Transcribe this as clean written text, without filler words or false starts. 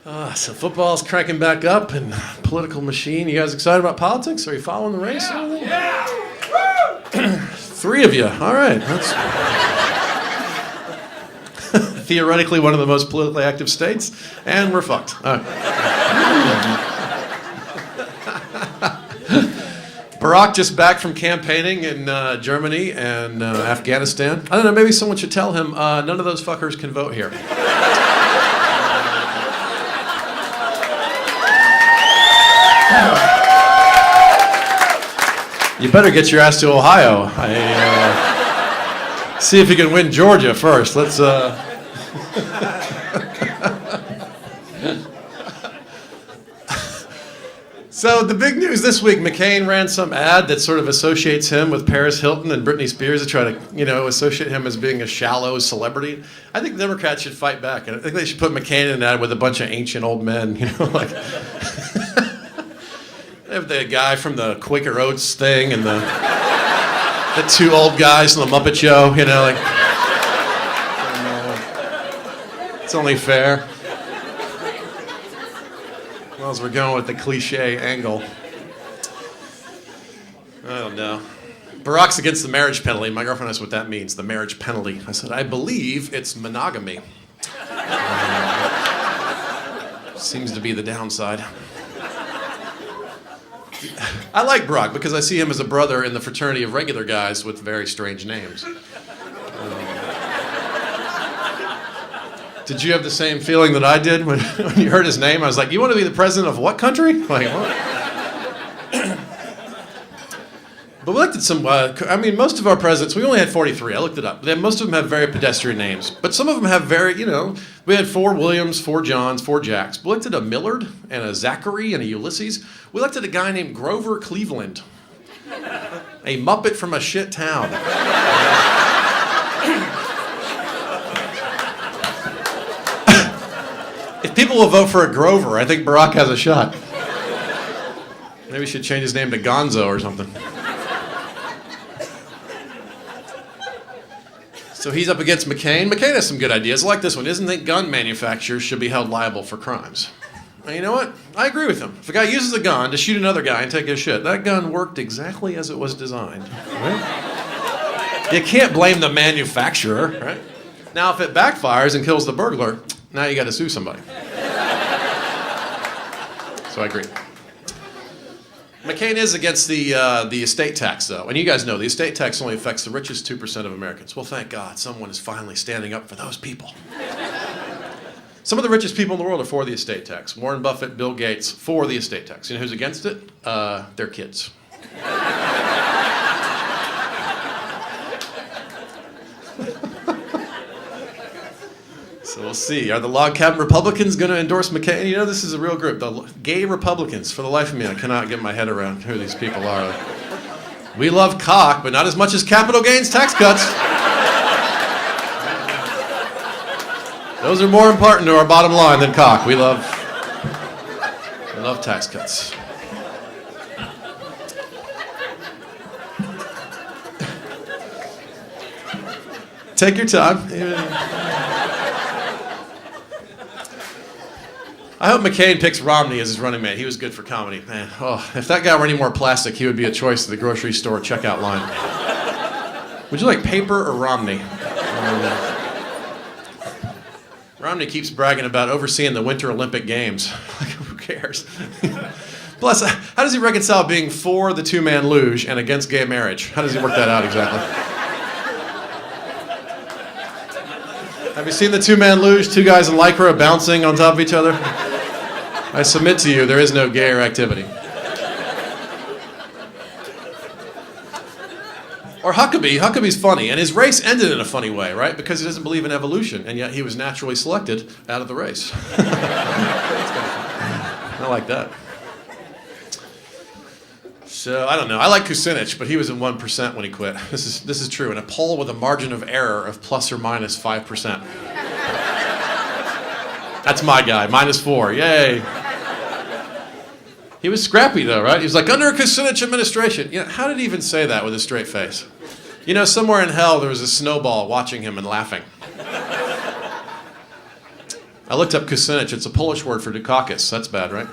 So football's cranking back up and political machine. You guys excited about politics? Are you following the race? Yeah. Three of you. All right. That's theoretically one of the most politically active states, and we're fucked. All right. Barack just back from campaigning in Germany and Afghanistan. I don't know, maybe someone should tell him none of those fuckers can vote here. You better get your ass to Ohio. See if you can win Georgia first. Let's. So the big news this week: McCain ran some ad that sort of associates him with Paris Hilton and Britney Spears to try to, associate him as being a shallow celebrity. I think the Democrats should fight back, and I think they should put McCain in an ad with a bunch of ancient old men, like. They have the guy from the Quaker Oats thing and the two old guys from the Muppet Show, it's only fair. Well, as we're going with the cliche angle. I don't know. Barack's against the marriage penalty. My girlfriend asked what that means, the marriage penalty. I said, I believe it's monogamy. Seems to be the downside. I like Barack because I see him as a brother in the fraternity of regular guys with very strange names. Did you have the same feeling that I did when you heard his name? I was like, you want to be the president of what country? Like, what? But we looked at some, most of our presidents, we only had 43. I looked it up. Most of them have very pedestrian names. But some of them have very, we had 4 Williams, 4 Johns, 4 Jacks. We looked at a Millard and a Zachary and a Ulysses. We looked at a guy named Grover Cleveland. A Muppet from a shit town. If people will vote for a Grover, I think Barack has a shot. Maybe he should change his name to Gonzo or something. So he's up against McCain. McCain has some good ideas. I like this one. Isn't that gun manufacturers should be held liable for crimes? And you know what? I agree with him. If a guy uses a gun to shoot another guy and take his shit, that gun worked exactly as it was designed. Right? You can't blame the manufacturer, right? Now, if it backfires and kills the burglar, now you got to sue somebody. So I agree. McCain is against the estate tax, though. And you guys know the estate tax only affects the richest 2% of Americans. Well, thank God someone is finally standing up for those people. Some of the richest people in the world are for the estate tax. Warren Buffett, Bill Gates, for the estate tax. You know who's against it? Their kids. So we'll see. Are the log cabin Republicans going to endorse McCain? This is a real group. The gay Republicans. For the life of me, I cannot get my head around who these people are. We love cock, but not as much as capital gains tax cuts. Those are more important to our bottom line than cock. We love tax cuts. Take your time. I hope McCain picks Romney as his running mate. He was good for comedy. Man, if that guy were any more plastic, he would be a choice at the grocery store checkout line. Would you like paper or Romney? Romney keeps bragging about overseeing the Winter Olympic Games. Like, who cares? Plus, how does he reconcile being for the two-man luge and against gay marriage? How does he work that out exactly? Have you seen the two-man luge? 2 guys in Lycra bouncing on top of each other? I submit to you, there is no gayer activity. Or Huckabee. Huckabee's funny, and his race ended in a funny way, right? Because he doesn't believe in evolution, and yet he was naturally selected out of the race. That's kind of fun. I like that. So, I don't know. I like Kucinich, but he was at 1% when he quit. This is true. In a poll with a margin of error of plus or minus 5%. That's my guy. -4. Yay. He was scrappy, though, right? He was like, under a Kucinich administration. How did he even say that with a straight face? Somewhere in hell there was a snowball watching him and laughing. I looked up kucinich. It's a Polish word for Dukakis. That's bad, right?